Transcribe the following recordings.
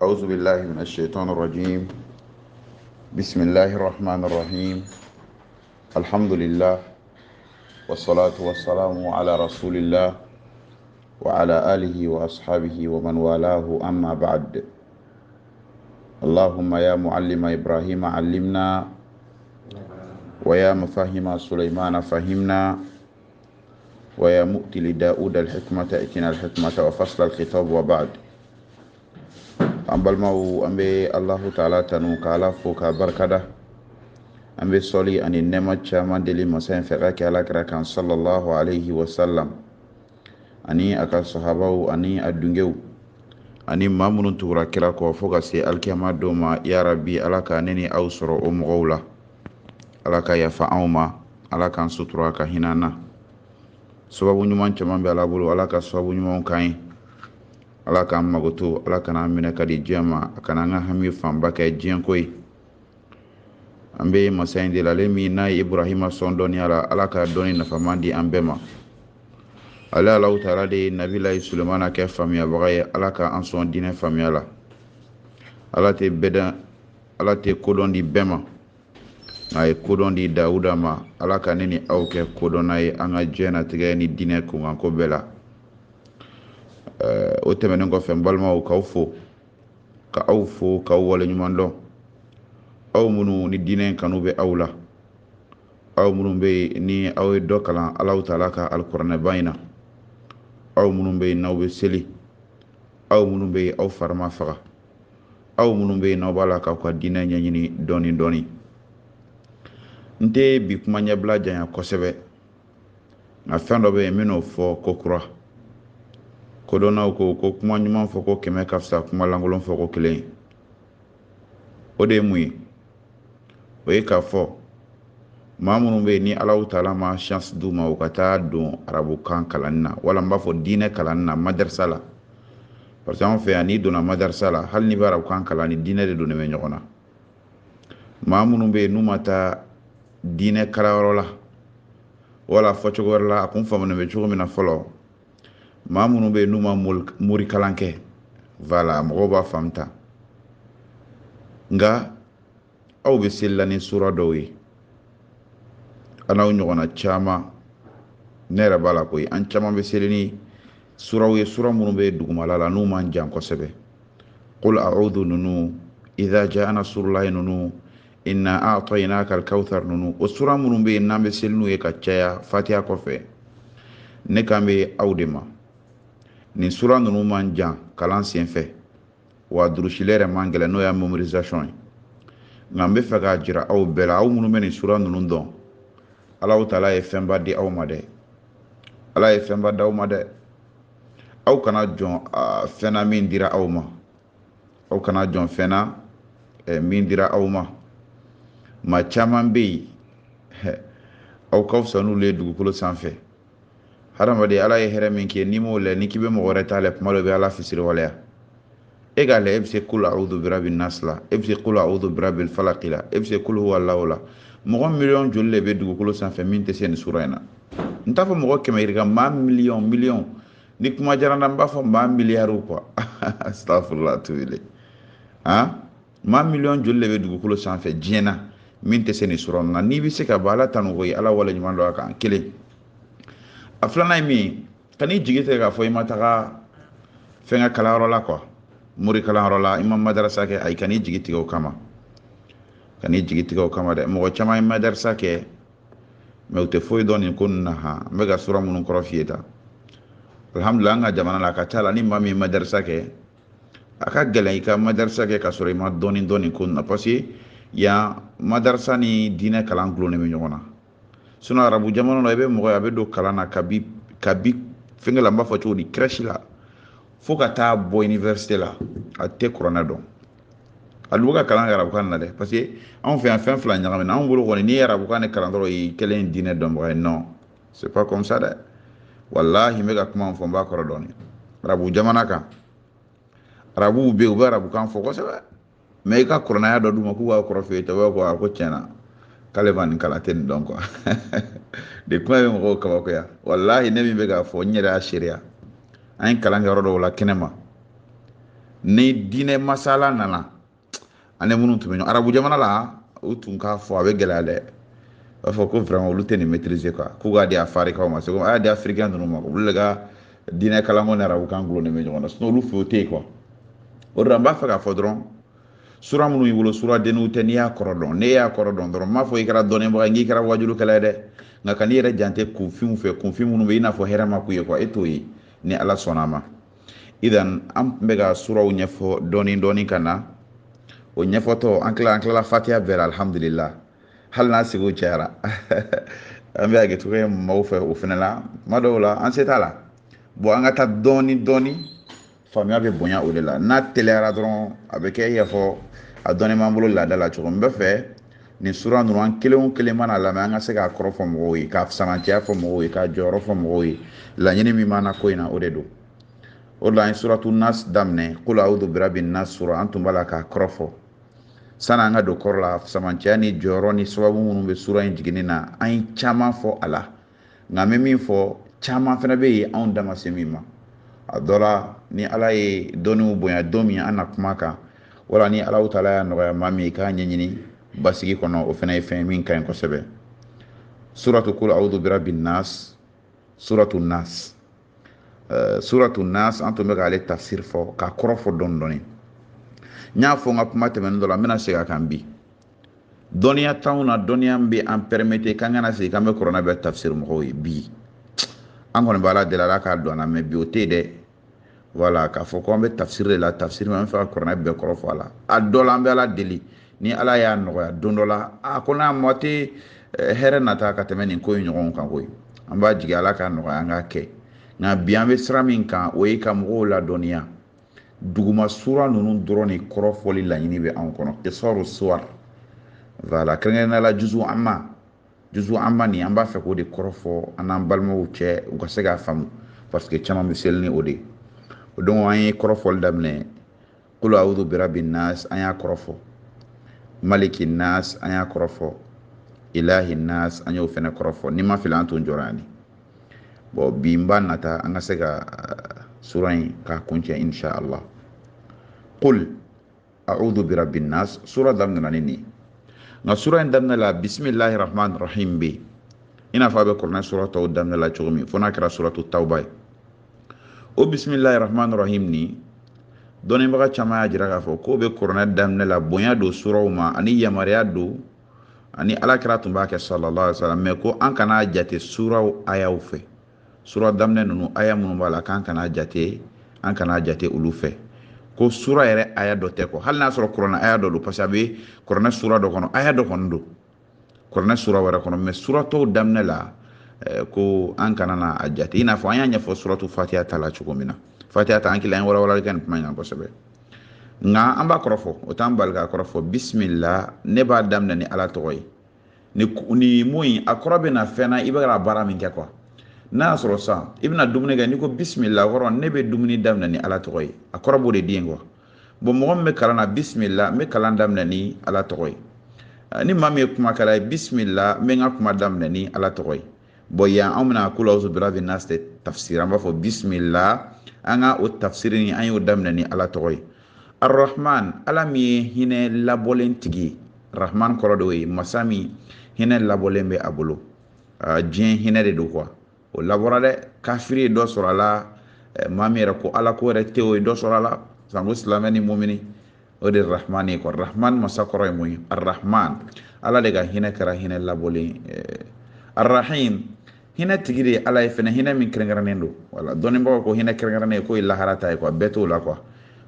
أعوذ بالله من الشيطان الرجيم. بسم الله الرحمن الرحيم. الحمد لله والصلاة والسلام على رسول الله وعلى آله وأصحابه ومن والاه، أما بعد. اللهم يا معلم إبراهيم علمنا، ويا مفهم سليمان فهمنا، ويا مؤتي لداود الحكمة ائتنا الحكمة وفصل الخطاب. وبعد. ambal mau ambe Allahu ta'ala tanu kala fo ka barkada ambe soli ani nema chama deli masan fera ke ala kra kan sallallahu alaihi wasallam ani aka sahabau ani adungeu ani mamunun tura kira ko fo ka se alkiyama do ma ya rabbi alaka neni ausro umgawla alaka ya fa'auma alaka sutura ka hinana sababu nyuman chama be ala bulu alaka sababu nyuman kai ala k'an magoto, ala kana minɛ ka di diɲɛ ma, a kana an ka hami fanba kɛ diɲɛ ko ye. An bɛ masa in de la, ale min n'a ye Ibrahima sɔn dɔnniya la, ala ka dɔnni nafaman di an bɛɛ ma. Ale Alahu Taala de ye Nabilahi Sulemana kɛ faamuyabaga ye, ala ka an sɔn diinɛ faamuya la. Ala tɛ kodɔn di bɛɛ ma, nka a ye kodɔn di Dawuda ma. Ala ka ne ni aw kɛ kodɔnna ye an ka diɲɛlatigɛ ni diinɛ kunkanko bɛɛ la. O tɛmɛnen kɔfɛ n balimaw, k'aw fo k'aw wale ɲuman dɔn. Aw minnu ni diinɛ kanu bɛ aw la, aw minnu bɛ yen ni aw ye dɔ kalan Alahu Taala ka alikuranɛba in na, aw minnu bɛ yen n'aw bɛ seli, aw minnu bɛ yen aw fari ma faga, aw minnu bɛ yen n'aw b'a la k'aw ka diinɛ ɲɛɲini dɔɔni dɔɔni. N tɛ bi kuma ɲɛbila janya kosɛbɛ, nka fɛn dɔ bɛ yen n bɛn'o fɔ ko kura. Kodɔnnaw ko kuma ɲuman fɔ ko 100 ka fisa kuma lankolon fɔ ko 1. O de ye mun ye? O ye k'a fɔ maa minnu bɛ yen ni Alahu Taala ma chance d'u ma u ka taa don arabukan kalanni na, wala n b'a fɔ diinɛ kalanni na, madarasa la. Parce que anw fɛ yan n'i donna madarasa la, hali n'i bɛ arabukan kalan ni diinɛ de donnen bɛ ɲɔgɔn na. Maa minnu bɛ yen n'u ma taa diinɛ kalanyɔrɔ la, wala fɔcogo wɛrɛ la, a kun faamunen bɛ cogo min na fɔlɔ, maa minnu bɛ yen n'u ma mori kalan kɛ, voilà, mɔgɔw b'a faamu ta. Nka aw bɛ selila ni sura dɔw ye, a n'aw ɲɔgɔnna caman, ne yɛrɛ b'a la koyi, an caman bɛ seli ni suraw ye, sura minnu bɛ dugumala la n'u man jan kosɛbɛ. Qul a'udhu nunu, idha ja'a nasrullahi nunu, inna a'tainaka al-kawthar nunu. O sura minnu bɛ yen n'an bɛ seli n'u ye ka caya Fatiha kɔfɛ, ne kan bɛ aw de ma. Nin sura ninnu man jan kalan senfɛ, wa durusile yɛrɛ man gɛlɛn n'o y'a mémorisation ye. Nka n bɛ fɛ k'a jira aw bɛɛ la, aw minnu bɛ nin sura ninnu dɔn, Alahu Taala ye fɛnba di aw ma dɛ. Ala ye fɛnba di aw ma dɛ. Aw kana jɔn fɛn na min dira aw ma. Aw kana jɔn fɛn na min dira aw ma. Maa caman bɛ yen, aw ka fisa n'olu ye dugukolo sanfɛ. Hadamaden, Ala ye hɛrɛ min kɛ, n'i m'o lɛ, n'i k'i bɛ mɔgɔ wɛrɛ ta lɛ, kuma dɔ bɛ Ala fisiri waleya. E k'a lɛ, e bɛ se kul a'udhu birabin nas la, e bɛ se kul a'udhu birabil falaq la, e bɛ se kul huwallahu la. Mɔgɔ miliyɔn joli de bɛ dugukolo sanfɛ min tɛ se nin sura in na? N t'a fɔ mɔgɔ 100 yirika, maa miliyɔn. Ni kuma diyara n na, n b'a fɔ maa miliyariw quoi. Astaghfirullah tubile. Maa miliyɔn joli de bɛ dugukolo sanfɛ diɲɛ na min tɛ se nin sura in na? N'i bɛ se ka bɔ Ala tanu ko ye, Ala wale ɲuman dɔn a kan. 1. A filanan ye min ye, ka n'i jigi tigɛ k'a fɔ i ma taga fɛn ka kalanyɔrɔ la quoi, mori kalanyɔrɔ la, i ma madarasa kɛ, ayi, ka n'i jigi tigɛ o kama. Ka n'i jigi tigɛ o kama dɛ. Mɔgɔ caman ye madarasa kɛ, mais u tɛ foyi dɔn nin ko ninnu na han. N bɛ ka sura minnu kɔrɔ f'i ye tan. Alhamdulillah, an ka jamana la, a ka ca la ni maa min ye madarasa kɛ, a ka gɛlɛn i ka madarasa kɛ ka sɔrɔ i ma dɔɔni dɔn nin ko ninnu na, parce que yan madarasa ni diinɛ kalan gulonnen bɛ ɲɔgɔn na. Sinon arabu jamana la, i bɛ mɔgɔ ye a bɛ don kalan na kabi fɛnkɛ la, n b'a fɔ cogo di, crèche la, fo ka taa bɔ université la, a tɛ kuranɛ dɔn. A dun bɛ ka kalan kɛ arabukan na dɛ, parce que anw fɛ yan fɛn fila ɲagamina, anw bolo kɔni n'i ye arabukan de kalan dɔrɔn i kɛlen diinɛ dɔnbaga ye. Non, c'est pas comme ça dɛ. Wallahi n bɛ ka kuma min fɔ n b'a kɔrɔ dɔɔni. Arabu jamana kan, arabuw bɛ yen u bɛ arabukan fɔ kosɛbɛ, mais i ka kuranɛya dɔ d'u ma k'u b'a kɔrɔ f'i ye, tɔgɔ ko a ko tiɲɛna k'ale ma nin kalan tɛ nin dɔn quoi. De kuma bɛ mɔgɔw kabakoya. Wallahi ne min bɛ k'a fɔ, n yɛrɛ y'a seereya. An ye kalan kɛ yɔrɔ dɔw la kɛnɛ ma, ni diinɛ masala nana ani minnu tun bɛ ɲɔgɔn arabu jamana la u tun k'a fɔ a bɛ gɛlɛya dɛ u b'a fɔ ko vraiment olu tɛ nin maîtriser quoi k'u k'a di afarikaw ma c'est comme a y'a di africain ninnu ma olu de ka diinɛ kalanko ni arabu kan gulonnen bɛ ɲɔgɔn na sinon olu fɛ o tɛ yen quoi o de la n b'a fɛ k'a fɔ dɔrɔn sura minnu y'i bolo sura denniw tɛ n'i y'a kɔrɔ dɔn n'e y'a kɔrɔ dɔn dɔrɔn n m'a fɔ i kɛra dɔnnibagaye n'i kɛra wajulukɛla ye dɛ nka ka n'i yɛrɛ jante kunfinw fɛ kunfin minnu bɛ i n'a fɔ hɛrɛ ma k'u ye quoi e t'o ye ni ala sɔnna a ma idan an tun bɛ ka suraw ɲɛfɔ dɔɔni dɔɔni ka na o ɲɛfɔtɔ an tilala fatiha bɛɛ la alhamdulillah hali n'a sigiw cayara an bɛ a kɛ cogo ye maaw fɛ o fana la tuma dɔw la an se t'a la bon an ka taa dɔɔni dɔɔni faamuya bɛ bonya o de la n'a teliyara dɔrɔn a bɛ kɛ i y'a fɔ a dɔɔni b'an bolo laada la cogo min n bɛ fɛ nin sura ninnu an kelen o kelen mana lamɛn an ka se k'a kɔrɔ fɔ mɔgɔw ye k'a samanciya fɔ mɔgɔw ye k'a jɔyɔrɔ fɔ mɔgɔw ye laɲini min b'an na ko in na o de don o de la an ye suratu nas daminɛ qul a'udhu birabbi nas sura an tun b'a la k'a kɔrɔ fɔ sani an ka don kɔrɔ la samanciya ni jɔyɔrɔ ni sababu minnu bɛ sura in jiginni na an ye caman fɔ a la nka an bɛ min fɔ caman fana bɛ yen anw da ma se min ma a dɔ la ni ala ye dɔnniw bonya don min an na kuma kan wala ni ala taala y'a nɔgɔya maa min ye k'a ɲɛɲini basigi kɔnɔ o fana ye fɛn min ka ɲi kosɛbɛ suratu qul a'udhu birabbi nas suratu nas suratu nas an tun bɛ k'ale tafsir fɔ k'a kɔrɔ fɔ dɔɔni dɔɔni n y'a fɔ n ka kuma tɛmɛnen dɔ la n bɛna segin a kan bi dɔnniya t'anw na dɔnniya min bɛ an permettre k'an kana segin k'an bɛ kuranɛ bɛɛ tafsir mɔgɔw ye bi an kɔni bɛ ala deli ala k'a don an na mais bi o tɛ yen dɛ voilà k'a fɔ ko an bɛ tafsir de la tafsir min an bɛ fɛ ka kuranɛ bɛɛ kɔrɔ fɔ a la a dɔ la an bɛ ala deli ni ala y'a nɔgɔya don dɔ la a ko n'a mɔ tɛ hɛrɛ nata ka tɛmɛ nin ko in ɲɔgɔn kan koyi an b'a jigin ala k'a nɔgɔya an k'a kɛ nka bi an bɛ sira min kan o ye ka mɔgɔw ladɔnniya duguma sura ninnu dɔrɔn de kɔrɔfɔli laɲini bɛ anw kɔnɔ kisɔru suwar voilà kɛrɛnkɛrɛnnenya la juzu amma nin an b'a fɛ k'o de kɔrɔfɔ an n'an balimaw cɛ u ka se k'a faamu parce que caman bɛ seli ni o de o donc an ye kɔrɔfɔli daminɛ qul a'udhu birabbi nas an y'a kɔrɔfɔ maliki nas an y'a kɔrɔfɔ ilahi nas an y'o fana kɔrɔfɔ ni ma fili an tun jɔra yan bon bi n b'a nata an ka se ka sura in k'a kuncɛ insha Allah qul a'udhu birabbi nas sura daminɛna ni nin nka sura in daminɛ la bisimilahi rahman rahim bɛ i n'a fɔ a bɛ kuranɛ sura tɔw daminɛ la cogo min fo n'a kɛra suratu tawba ye o bisimilahi rahman rahim ni dɔnnibaga caman y'a jira k'a fɔ k'o bɛ kuranɛ daminɛ la bonya don suraw ma ani yamaruya don ani alakira tun b'a kɛ sallallahu alaihi wa sallam mais ko an kana jate suraw ayaw fɛ sura daminɛ ninnu aya minnu b'a la k'an kana jate olu fɛ ko sura yɛrɛ aya dɔ tɛ hali n'a sɔrɔ kuranɛ aya dɔ don parce que a bɛ kuranɛ sura dɔ kɔnɔ aya dɔ kɔni don kuranɛ sura wɛrɛ kɔnɔ mais sura tɔw daminɛ la ko an kana na a jate i n'a fɔ an y'a ɲɛfɔ suratu fatiha ta la cogo min na fatiha ta an kila an walawalali kɛ nin kuma in kan kosɛbɛ nka an b'a kɔrɔfɔ o t'an bali k'a kɔrɔfɔ bisimila ne b'a daminɛ ni ala tɔgɔ ye ni mun in a kɔrɔ bɛ na fɛn na i bɛ ka baara min kɛ quoi n'a y'a sɔrɔ sisan i bɛna dumuni kɛ n'i ko bisimila kɔrɔ ne bɛ dumuni daminɛ ni ala tɔgɔ ye a kɔrɔ b'o de di yen quoi bon mɔgɔ min bɛ kalan na bisimila n bɛ kalan daminɛ ni ala tɔgɔ ye ni maa min ye kumakɛla ye bisimila n bɛ n ka kuma daminɛ ni ala tɔgɔ ye bon yan an bɛna qul a'udhu birabbi nas de tafsir an b'a fɔ bisimila an ka o tafsir ni an y'o daminɛ ni ala tɔgɔ ye arrahman ala min ye hinɛ labɔlen tigi ye rahman kɔrɔ de o ye masa min hinɛ labɔlen bɛ a bolo diɲɛ hinɛ de don quoi o labɔra dɛ kafiri ye dɔ sɔrɔ a la maa min yɛrɛ ko ala ko yɛrɛ tɛ o ye dɔ sɔrɔ a la sanko silamɛ ni mumini o de ye rahman ye quoi rahman masa kɔrɔ ye mun ye arrahman ala de ka hinɛ kɛra hinɛ labɔlen arrahim hinɛ tigi de ye ala ye fɛnɛ hinɛ min kɛrɛnkɛrɛnnen don wala dɔnnibagaw ko hinɛ kɛrɛnkɛrɛnnen ye k'o ye lahara ta ye quoi bɛɛ t'o la quoi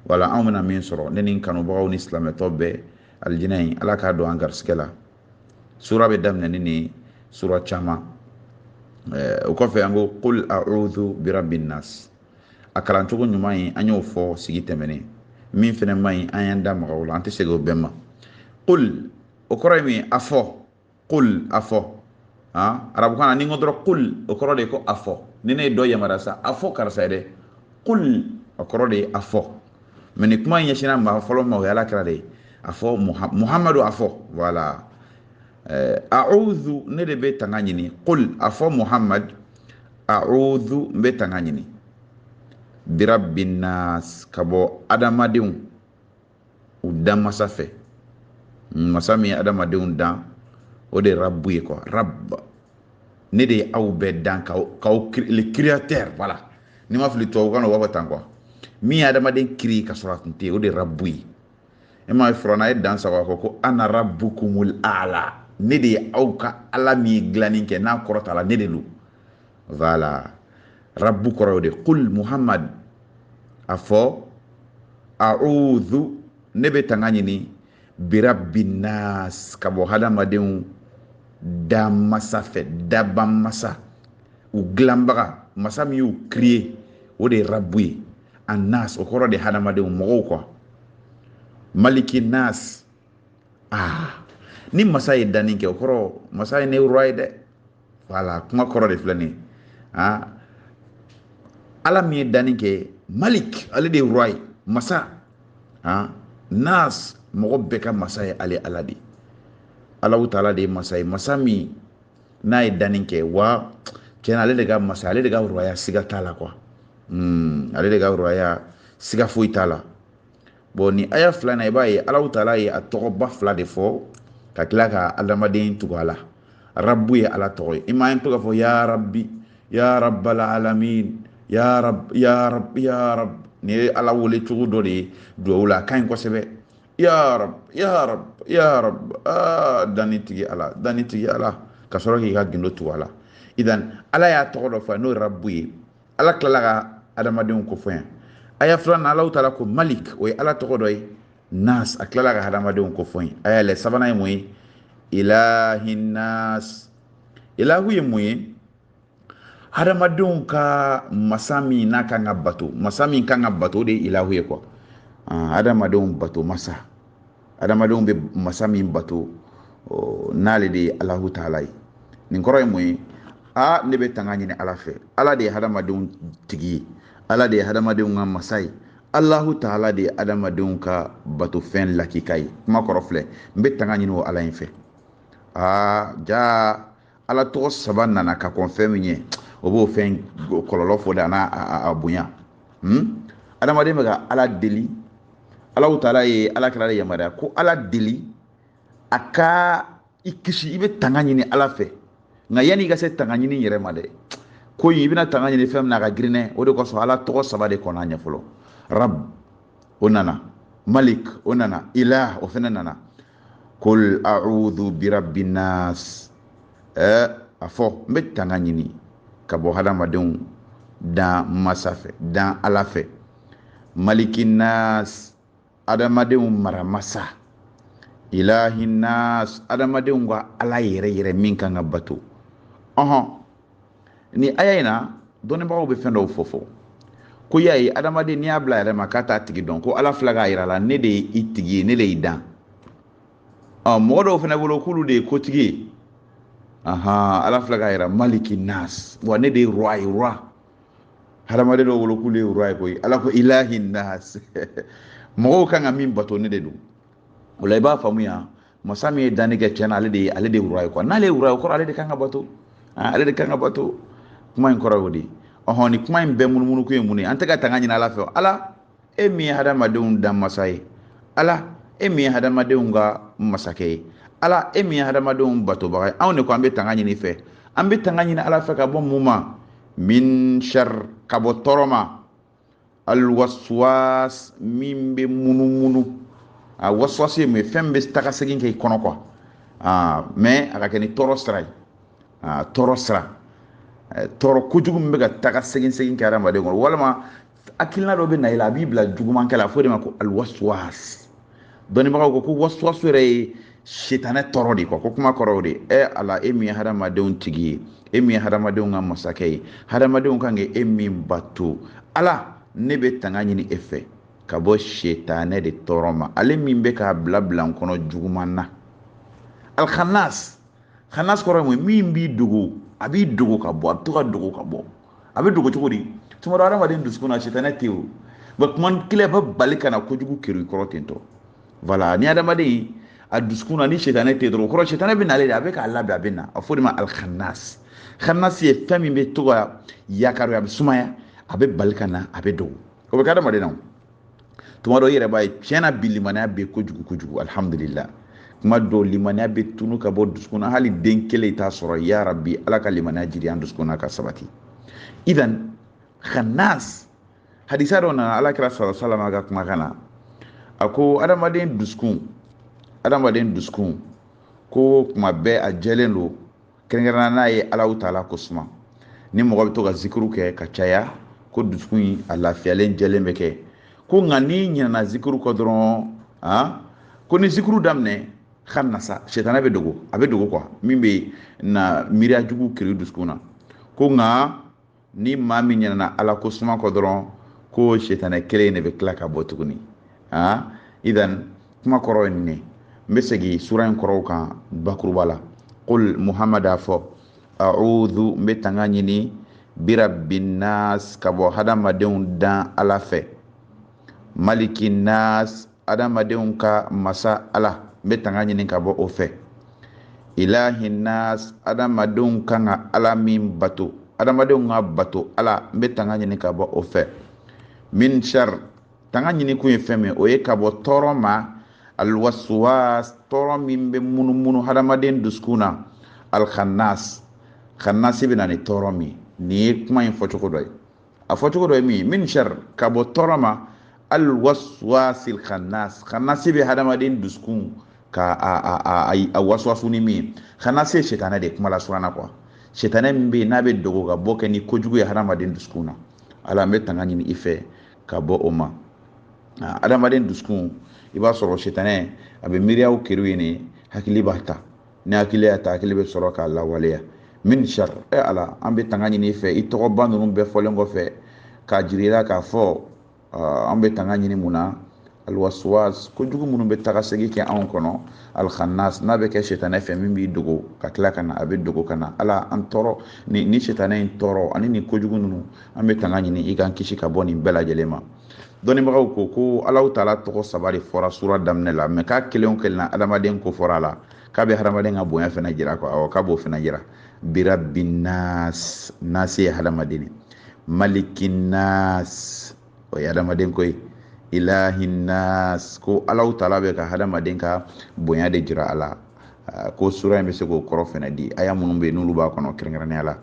wala anw bɛna min sɔrɔ ne ni kanubagaw ni silamɛtɔ bɛɛ alijinɛ in ala k'a don an garisigɛ la sura bɛ daminɛ ni nin sura caman o kɔfɛ an ko qul a'udhu birabbi nas a kalancogo ɲuman ye an y'o fɔ sigi tɛmɛnen min fɛnɛ man ɲi an y'an da maga o la an tɛ segin o bɛɛ ma qul o kɔrɔ ye min a fɔ qul a fɔ arabukan na ni n ko dɔrɔn qul o kɔrɔ de ye ko a fɔ ni ne ye dɔ yamaruya sa a fɔ karisa ye dɛ qul o kɔrɔ de ye a fɔ mais ni kuma in ɲɛsinna maa fɔlɔ ma o ye alakira de ye a fɔ muhamadu a fɔ voilà a'udhu ne de bɛ tanga ɲini qul a fɔ muhammad a'udhu n bɛ tanga ɲini birabbin nas kabo adamadenw u dan masa fɛ masa min adamadenw dan o de rabbu ye quoi rabb ne de aw bɛɛ dan k'aw le créateur voilà ni ma fili tubabu kan na o b'a fɔ tan quoi min ye adamaden kiri ka sɔrɔ a tun tɛ o de rabbu ye e m'a ye Firawuna ye dan sago a fɔ ko ana rabbukumul a'la ne de ye aw ka ala min ye dilanni kɛ n'a kɔrɔta la ne de don voilà rabbu kɔrɔ y'o de qul Muhammad a fɔ a'udhu ne bɛ tanga ɲini birabbin nas ka bɔ hadamadenw da masa fɛ daban masa u dilanbaga masa min y'u créé o de ye rabbu ye annas o kɔrɔ de hadamadenw mɔgɔw quoi maliki nas ni masa ye danni kɛ o kɔrɔ masa ye ne roi ye dɛ voilà kuma kɔrɔ de filɛ nin ye ala min ye danni kɛ malik ale de ye roi masa nas mɔgɔ bɛɛ ka masa ye ale ala de Allahu taala de ye masa ye masa min n'a ye danni kɛ wa tiɲɛna ale de ka masa ale de ka roya siga t'a la quoi ale de ka roya siga foyi t'a la bon ni aya fila na i b'a ye Allahu taala ye a tɔgɔba fila de fɔ ka tila ka adamaden tugu a la rabbu ye ala tɔgɔ ye i ma ye to ka fɔ ya rabbi ya rabbal alamin ya rab ya rab ya rab ni ye ala wele cogo dɔ de ye duwawu la a ka ɲi kosɛbɛ ya rab ya rab ya rab danni tigi ala ka sɔrɔ k'i ka gindo tugu a la idan ala y'a tɔgɔ dɔ fɔ n'o ye rabbu ye ala tilala ka adamadenw ko fɔ yan aya filanan Allahu taala ko malik o ye ala tɔgɔ dɔ ye nas a tilala ka adamadenw ko fɔ yan aya lɛ sabanan ye mun ye ilahin nas ilahu ye mun ye hadamadenw ka masa min n'a kan ka bato masa min kan ka bato o de ye ilahu ye quoi hadamadenw bato masa hadamadenw bɛ masa min bato n'ale de ye Allahu taala ye nin kɔrɔ ye mun ye ne bɛ tanga ɲini ala fɛ ala de ye hadamadenw tigi ye ala de ye hadamadenw ka masa ye Allahu taala de ye hadamadenw ka bato fɛn lakika ye kuma kɔrɔ filɛ n bɛ tanga ɲini o ala in fɛ ja ala tɔgɔ saba nana ka kɔn fɛn min ye o b'o fɛn kɔlɔlɔ fɔ de a n'a bonya adamaden bɛ ka ala deli Allahu taala ye ala kɛra yamaruya ko ala deli a ka i kisi i bɛ tanga ɲini ala fɛ nka yanni i ka se tanga ɲini yɛrɛ ma dɛ ko in i bɛna tanga ɲini fɛn min na a ka girinɛ o de kosɔn ala tɔgɔ saba de kɔnɔ a ɲɛ fɔlɔ rab o nana malik o nana ilah o fɛnɛ nana kul a'udhu birabbin nas a fɔ n bɛ tanga ɲini ka bɔ hadamadenw dan masa fɛ dan ala fɛ malikin nas adamadenw mara masa ilahin nas adamadenw ka ala yɛrɛ yɛrɛ min kan ka bato ni aya in na dɔnnibagaw bɛ fɛn dɔw fɔ ko y'a ye adamaden n'i y'a bila yɛrɛ ma k'a t'a tigi dɔn ko ala fila k'a yira la ne de ye i tigi ye ne de y'i dan mɔgɔ dɔw fɛnɛ bolo k'olu de ye kotigi ye ala fila k'a yira maliki nas wa ne de ye roi ye roi hadamaden dɔw bolo k'olu ye roi ye koyi ala ko ilahi nas mɔgɔw kan ka min bato ne de don o la i b'a faamu yan masa min ye danni kɛ tiɲɛna ale de ye roi ye quoi n'ale ye roi ye kɔrɔ ale de kan ka bato ale de kan ka bato kuma in kɔrɔ y'o de ye ni kuma in bɛɛ munumunu ko ye mun ye an tɛ ka tanga ɲini ala fɛ ala e min ye hadamadenw dan masa ye ala e min ye hadamadenw ka masakɛ ye ala e min ye hadamadenw batobaga ye anw de ko an bɛ tanga ɲini fɛ an bɛ tanga ɲini ala fɛ ka bɔ mun ma min shar ka bɔ tɔɔrɔ ma alwaswas min bɛ munumunu a waswas ye mun ye fɛn bɛ taga segin kɛ i kɔnɔ quoi mais a ka kɛ ni tɔɔrɔ sira ye tɔɔrɔ sira tɔɔrɔ kojugu min bɛ ka taga segin kɛ hadamaden kɔnɔ walima hakilina dɔ bɛ na i la a b'i bila jugumankɛ la a fɔ de ma ko alwaswas dɔnnibagaw ko waswas yɛrɛ ye sitanɛ tɔɔrɔ de quoi ko kuma kɔrɔ o de ala e min ye hadamadenw tigi ye e min ye hadamadenw ka masakɛ ye hadamadenw kan ka e min bato ala ne bɛ tanga ɲini e fɛ ka bɔ sitanɛ de tɔɔrɔ ma ale min bɛ k'a bila n kɔnɔ juguman na alkhanas khanas kɔrɔ ye mun min b'i dogo a b'i dogo ka bɔ a bɛ to ka dogo ka bɔ a bɛ dogo cogo di tuma dɔ hadamaden dusukun na sitanɛ tɛ o kuma kelen bɛ bali ka na kojugu keri i kɔrɔ ten tɔ voilà ni hadamaden a dusukun na ni sitanɛ tɛ dɔrɔn o kɔrɔ sitanɛ bɛ nale de a bɛ k'a labɛn a bɛ na a fɔ de ma alkhanas khanas ye fɛn min bɛ to ka yakari a bɛ sumaya a bɛ bali ka na a bɛ dogo o bɛ kɛ adamaden na tuma dɔ i yɛrɛ b'a ye tiɲɛna bi limaniya bɛ kojugu kojugu alhamdulillah kuma dɔw limaniya bɛ tunu ka bɔ dusukun na hali den kelen i t'a sɔrɔ ya rabbi ala ka limaniya jiri an dusukun na ka sabati idan khannas hadisa dɔ nana alakira sallallahu alaihi wasallam ka kumakan na a ko adamaden dusukun ko kuma bɛɛ a jɛlen don kɛrɛnkɛrɛnnenya n'a ye Alahu taala ko suma ni mɔgɔ bɛ to ka zikuru kɛ ka caya ko dusukun in a lafiyalen jɛlen bɛ kɛ ko nka n'i ɲinɛna zikuru kɔ dɔrɔn ko ni zikuru daminɛ khanasa shetana bɛ dogo a bɛ dogo min bɛ na miiriya jugu kiri dusukun na ko nka ni maa min ɲinɛna Ala ko suma kɔ dɔrɔn ko shetana kelen de bɛ tila ka bɔ tuguni idan kuma kɔrɔ ye nin ye n bɛ segin sura in kɔrɔw kan bakuruba la qul Muhammad a fɔ a'udhu n bɛ tanga ɲini birabbin nas ka bɔ hadamadenw dan Ala fɛ malikin nas adamadenw ka masa Ala n bɛ tanga ɲini ka bɔ o fɛ ilahin nas adamadenw kan ka Ala min bato adamadenw ka bato Ala n bɛ tanga ɲini ka bɔ o fɛ min shar tanga ɲini kun ye fɛn min o ye ka bɔ tɔɔrɔ ma alwaswas tɔɔrɔ min bɛ munumunu hadamaden dusukun na alkhannas khannasi bɛ na ni tɔɔrɔ min nin ye kuma in fɔcogo dɔ ye a fɔcogo dɔ ye min shar ka bɔ tɔɔrɔ ma alwaswasil khannas khannasi bɛ hadamaden dusukun ka a waswasu ni min khannasi ye shetana de kuma la surana shetana min bɛ n'a bɛ dogo ka bɔ kɛ ni kojugu ye hadamaden dusukun na ala n bɛ tanga ɲini i fɛ ka bɔ o ma adamaden dusukun i b'a sɔrɔ shetana a bɛ miiriyaw kɛriw ye ni hakili b'a ta ni hakili y'a ta hakili bɛ sɔrɔ k'a lawaleya min shar ala an bɛ tanga ɲini i fɛ i tɔgɔba ninnu bɛɛ fɔlen kɔfɛ k'a jira i la k'a fɔ an bɛ tanga ɲini mun na alwaswas kojugu minnu bɛ taga segin kɛ anw kɔnɔ alkhannas n'a bɛ kɛ shetana fɛ min b'i dogo ka tila ka na a bɛ dogo ka na ala an tɔɔrɔ ni shetana in tɔɔrɔ ani ni kojugu ninnu an bɛ tanga ɲini i k'an kisi ka bɔ nin bɛɛ lajɛlen ma dɔnnibagaw ko Alahu taala tɔgɔ 3 de fɔra sura daminɛ la mais k'a kelen o kelen na adamaden ko fɔra a la k'a bɛ hadamaden ka bonya fana jira k'a b'o fana jira birabbin nas nasi ye hadamaden malikin nas o ye hadamaden ko ye ilahin nas ko Alahu taala bɛ ka hadamaden ka bonya de jira a la ko sura in bɛ se k'o kɔrɔ fana di aya minnu bɛ yen n'olu b'a kɔnɔ kɛrɛnkɛrɛnnenya la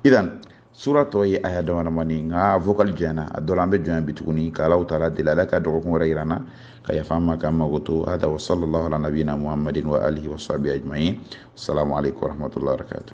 idan sura tɔ ye aya damadamani nka vocal janyana a dɔ la an bɛ jɔnya bi tuguni ka Alahu taala deli ala ka dɔgɔkun wɛrɛ yira an na ka yafa an ma k'an mago to hada wa sallallahu ala nabiyina muhammadin wa alihi wa sahbihi ajma'in assalamu alaikum wa rahmatullahi wa barakatuh